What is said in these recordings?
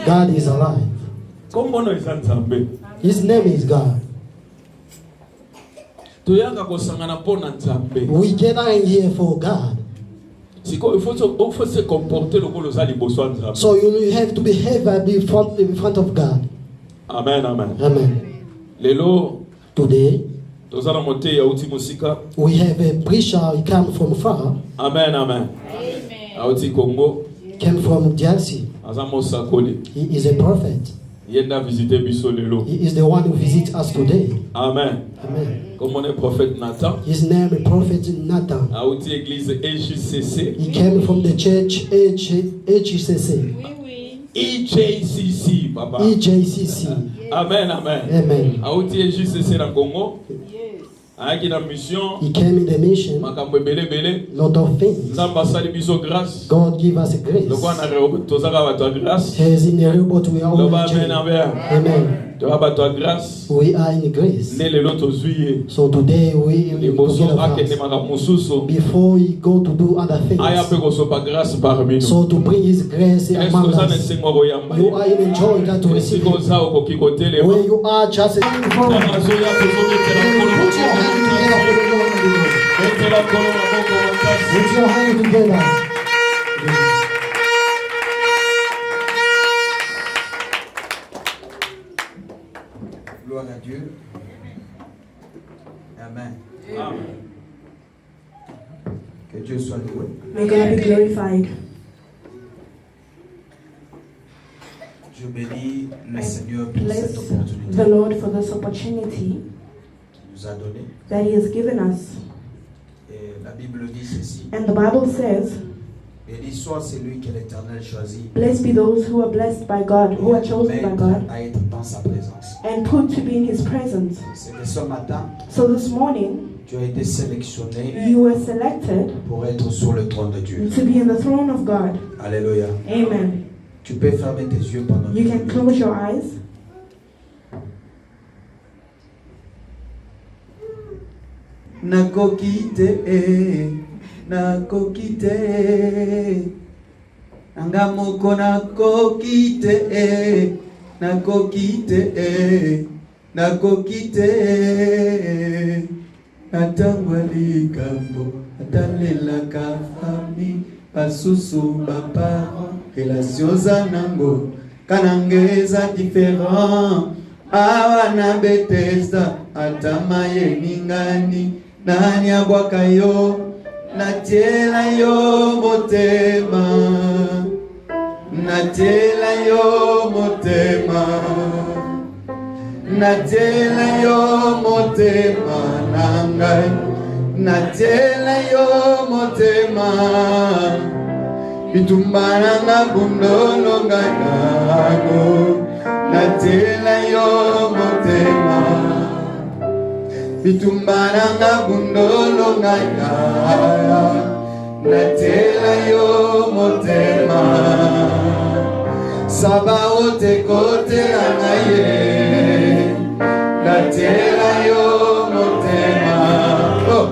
God is alive. His name is God. We gather in here for God. So you have to behave in front of God. Amen, amen. Amen. Today, we have a preacher. He came from far. Amen, amen. Amen. Came from DRC. He is a prophet. He is the one who visits us today. Amen. Amen. Comme on est prophète Nathan. His name is Prophet Nathan. He came from the church HCC. EJCC, papa. EJCC. Amen, amen. Amen. Aouti EJCC dans Congo. He came in the mission. Lot of things. God give us grace. As in the robot we are all in. Amen. We are in grace. So today we before we go to do other things. So to bring His grace among us. You are in joy that to receive it. Where you are just Put your hand together. Gloire à Dieu. Amen. Amen. Que Dieu soit loué. May God be glorified. Je bénis le Seigneur pour Bless cette opportunité the Lord for this opportunity qu'il nous a donné. that He has given us. Et la Bible dit ceci. And the Bible says, Béni soit celui que l'Éternel choisit. blessed be those who are blessed by God, who are chosen by God, à être dans sa présence. and put to be in His presence. C'est que ce matin, So this morning, tu as été sélectionné you were selected pour être sur le trône de Dieu. to be in the throne of God. Alléluia. Amen. Tu peux fermer tes yeux pendant You can close your eyes. Nakokite, nakokite, angamoko nakokite, nakokite, nakokite, atangwali kambo, atalela kafami, pasusu baparo, relation zanango, kanangeza différent, awana Bethesda, atamaye ningani, nani abwaka yo, natiela yo motema, natiela yo motema, natiela yo motema nangai, natiela yo motema, bitumbananga bundolo ngangago, natiela yo motema. Bitumbananga bundolo ngaya, natela yo motema. Sabaote kote angaye, natela yo motema. Oh,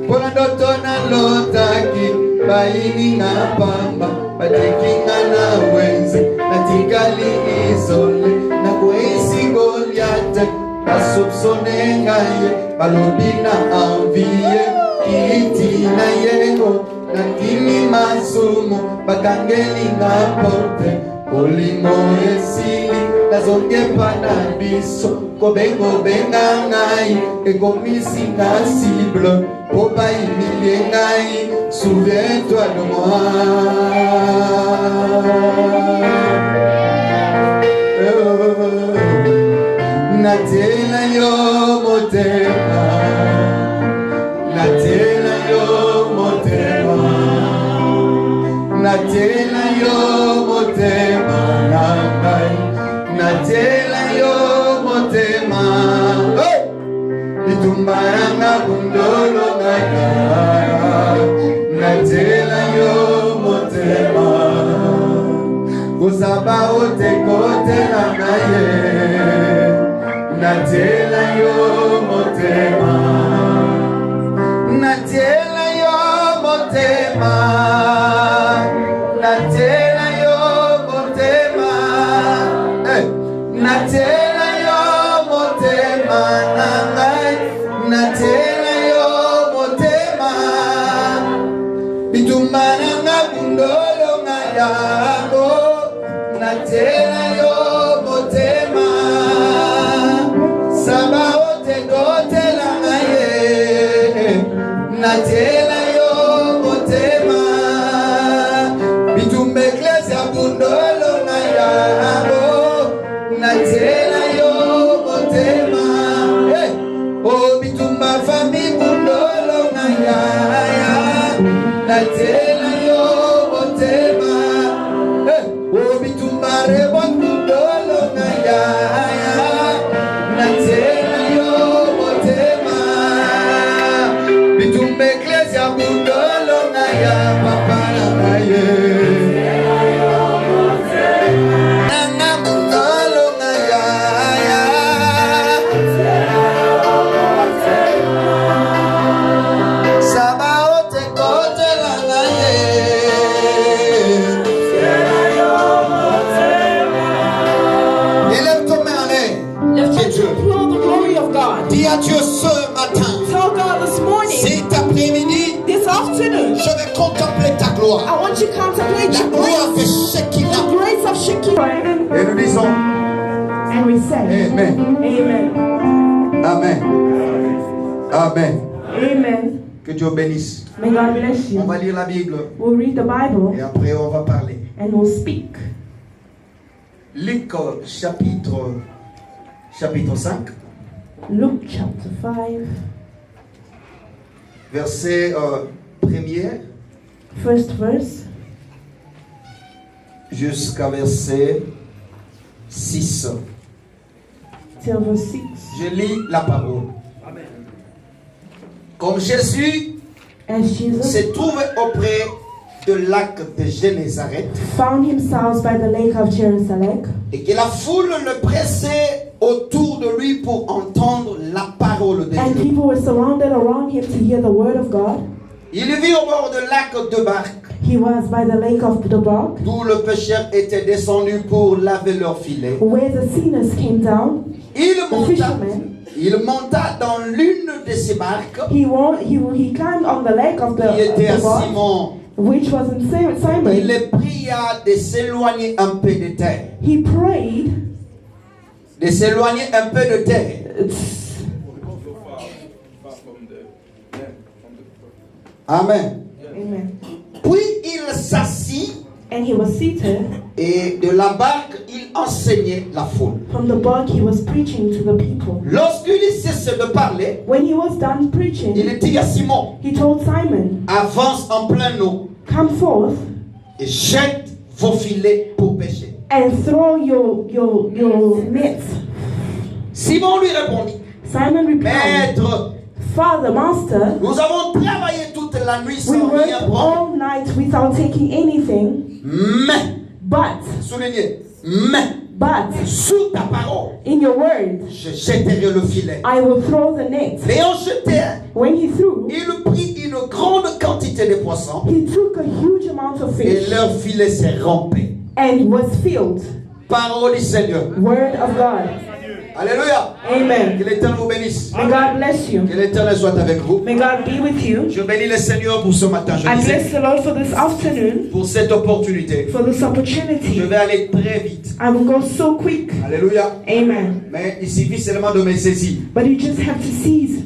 pona ndoto na lotaki, baini ngapamba, batekinga na wenze, natikali isole, na kuisi Goliath. Basupsone ngaye, balobina envie, kiti na yego, natimi masumo, bakangeli ngapote, olimo esili, nazonge panabiso, kobengo benga ngai, ekomisi na cible, popa imilie ngai, souviens-toi de moi. Natela yo motema, natela yo motema, natela yo motema, natela yo motema. Bitumbaranga bundolo ngaya, natela yo motema. Kusaba ote kote na ngaye. Natela yo motema, natela yo motema, natela yo Natiela yo motema bitumba eklezia bundolo na yabo. Natiela yo motema oh bitumba fami bundolo na yaya. Natiela yo motema oh bitumba rebon bundolo na yaya. Natiela yo motema bitumba eklezia bundolo na ya papa na ye. Nanga bundolo na yaya. Sabaote kote la na ye. Élève ton main en l'air. Lift your to applaud the glory of God. Dis à Dieu ce matin, Tell God this morning, cet après-midi, this afternoon, je vais contempler ta gloire. I want you to contemplate La your gloire de grace, Shekinah. the grace of Shekinah. Et nous disons And we say, Amen. Amen. Amen. Amen. Amen. Que Dieu bénisse. May God bless On you. va lire la Bible We'll read the Bible et après on va parler. and we'll speak. Luc chapitre 5, Luke chapter 5, verset 1er first verse, jusqu'à verset 6. till verse 6. Je lis la parole. Comme Jésus As Jesus se trouve auprès de lac de Génézareth found himself by the lake of Jerusalem, et que la foule le pressait autour de lui pour entendre la parole de and Dieu, people were surrounded around him to hear the word of God, il vit au bord du lac deux barques he was by the lake of the Bark, d'où le pêcheur était descendu pour laver leurs filets. where the sinners came down. Il monta dans l'une de ces barques He climbed on the leg of qui était à the bark, Simon. which was in Il Simon. le pria de s'éloigner un peu de terre. He prayed. De s'éloigner un peu de terre. Amen. Amen. Puis il s'assit And he was seated. et de la barque il enseignait la foule. From the bark he was preaching to the people. Lorsqu'il cessait de parler, When he was done preaching, il dit à Simon, he told Simon, avance en plein eau come forth et jette vos filets pour pêcher. and throw your nets. Simon lui répondit, Simon replied, Maître, Father, Master, nous avons travaillé toute la nuit we sans worked rien prendre. all night without taking anything, Mais, but soulignez, mais, sous ta parole, in your word, je jetterai le filet. I will throw the net. L'ayant jeté, When he threw, il prit une grande quantité de poissons he took a huge amount of et fish leur filet s'est rempli. and was filled. Parole du Seigneur. Word of God. Alléluia. Amen. Que l'Éternel vous bénisse. May God bless you. Que l'Éternel soit avec vous. May God be with you. Je bénis le Seigneur pour ce matin. Je I disais, bless the Lord for this afternoon, pour cette opportunité. for this Je opportunity. vais aller très vite. I will go so quick. Alléluia. Amen. Mais il suffit seulement de me saisir. But you just have to seize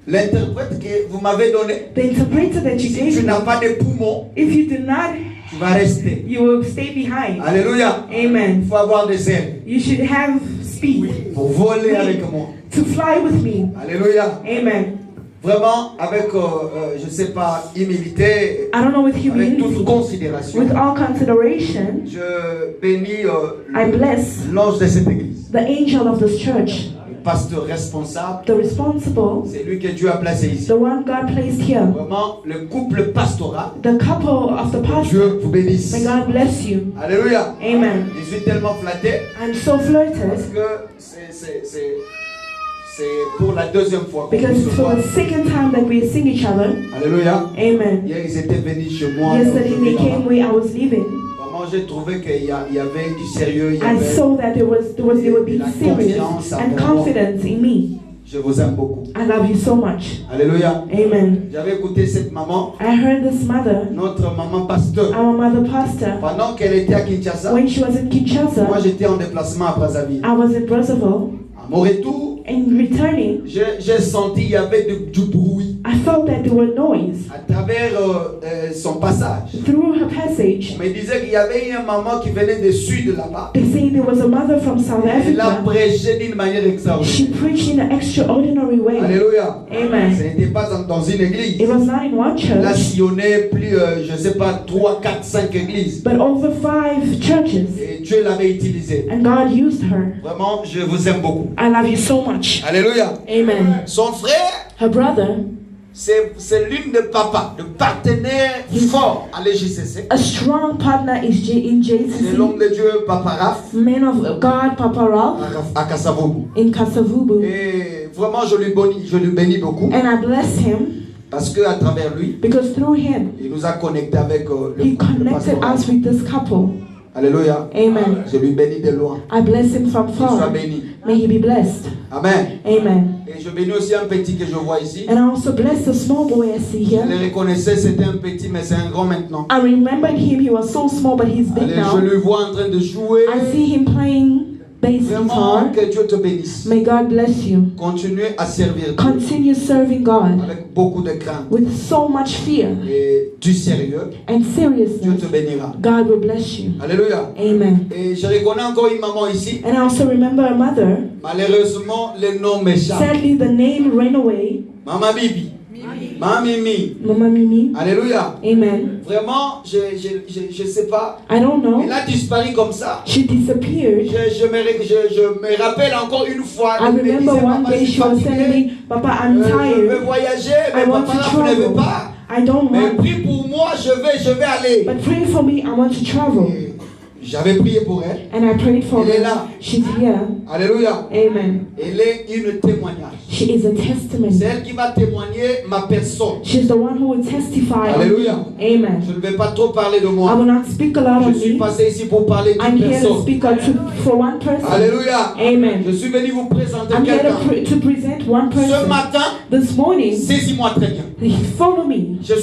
L'interprète que vous m'avez donné, the interpreter that you si gave tu me. n'as pas de poumons, If you do not, tu vas rester. you will stay behind. Alléluia. Il Amen. faut avoir des ailes You should have speed pour voler avec moi. to fly with me. Alléluia. Amen. Vraiment, avec, je ne sais pas, humilité, I don't know, with avec toute humility, considération, with all consideration, je bénis I bless l'ange de cette église, the angel of this church, le pasteur responsable, the responsible, c'est lui que Dieu a placé ici. the one God placed here, Vraiment, le couple pastoral, the couple of the pastor. Dieu vous bénisse. May God bless you. Alléluia. Amen. Je suis tellement flatté I'm so parce flirted que c'est pour la deuxième fois qu'on because se it's for voit. the second time that we sing each other. Alléluia. Amen. Hier, ils étaient venus chez moi. Yesterday they came where I was leaving. Vraiment, j'ai trouvé qu'il y avait du sérieux. Il y I avait... saw that they were being serious and confident in me. Je vous aime beaucoup. I love you so much. Alléluia. Amen. J'avais écouté cette maman, I heard this mother, notre maman pasteur, our mother pastor, pendant qu'elle était à Kinshasa. when she was in Moi, Kinshasa, j'étais en déplacement à Brazzaville. I was in Brazzaville. À mon retour, In returning, j'ai senti qu'il y avait du bruit. I thought that there were noise. À travers son passage. Through her passage, On me disait qu'il y avait une maman qui venait du sud là-bas. they say there was a mother from South Elle a Africa. prêché d'une manière She extraordinaire. preached in an extraordinary way. Alléluia. Amen. Ce n'était pas dans une église. It was not in one Elle a church, sillonné plus, je ne sais pas, 3, 4, 5 églises. but over 5 churches. Et Dieu l'avait utilisée. And God used her. Vraiment, je vous aime beaucoup. I love you so much. Alléluia. Amen. Son frère, Her brother, c'est l'une de papa, le partenaire fort à l'EJCC. a strong partner in C'est l'homme JCC, de Dieu, Papa Raph, man of God, Papa Ralph, à Kassavoubou. in Kasavubu. Et vraiment, je lui bénis beaucoup. And I bless him Parce qu'à travers lui, because through him, il nous a connectés avec le he connected pasteur. us with this couple. Alléluia. Amen. Je lui bénis de loin. I bless him from Qu'il soit far. béni. May he be blessed. Amen. Amen. Et je bénis aussi un petit que je vois ici. And I also bless the small boy I see Je here. le reconnaissais, c'était un petit, mais c'est un grand maintenant. I remembered him. He was so small, but he's big Allez, je now. le vois en train de jouer. I see him playing bass Vraiment, guitar. que Dieu te bénisse. May God bless you. Continuez à servir Dieu Continue serving God avec beaucoup de crainte with so much fear et du sérieux. and Dieu seriousness. te bénira. God will bless you. Alléluia. Amen. Et je reconnais encore une maman ici. And I also remember a mother. Malheureusement, le nom m'échappe. Sadly, the name ran away. Maman Bibi. Maman Mimi. Mama Mimi. Alléluia. Amen. Vraiment, je sais pas. I don't know. Elle a disparu comme ça. She disappeared. Je me rappelle encore une fois. I Elle me remember disait, one Papa, day je she suis was fatiguée. telling me, Papa, I'm Je veux tired. voyager, I mais want papa, to là, vous ne veux travel. pas. I don't Mais want. prie pour moi, je vais aller. But pray for me. I want to travel. Et j'avais prié pour elle. And I prayed for Elle est her. là. She's here. Alléluia. Amen. Elle est une témoignage. She is a testimony. C'est elle qui va témoigner ma personne. She's the one who will testify. Alléluia. Amen. Je ne vais pas trop parler de I moi. will not speak a lot Je of suis me. passé ici pour parler I'm d'une here to personne. speak for one person. Alléluia. Amen. Je suis venu vous présenter I'm here quelqu'un. to present one Ce person. matin, This morning, saisis-moi très bien. follow me. Je suis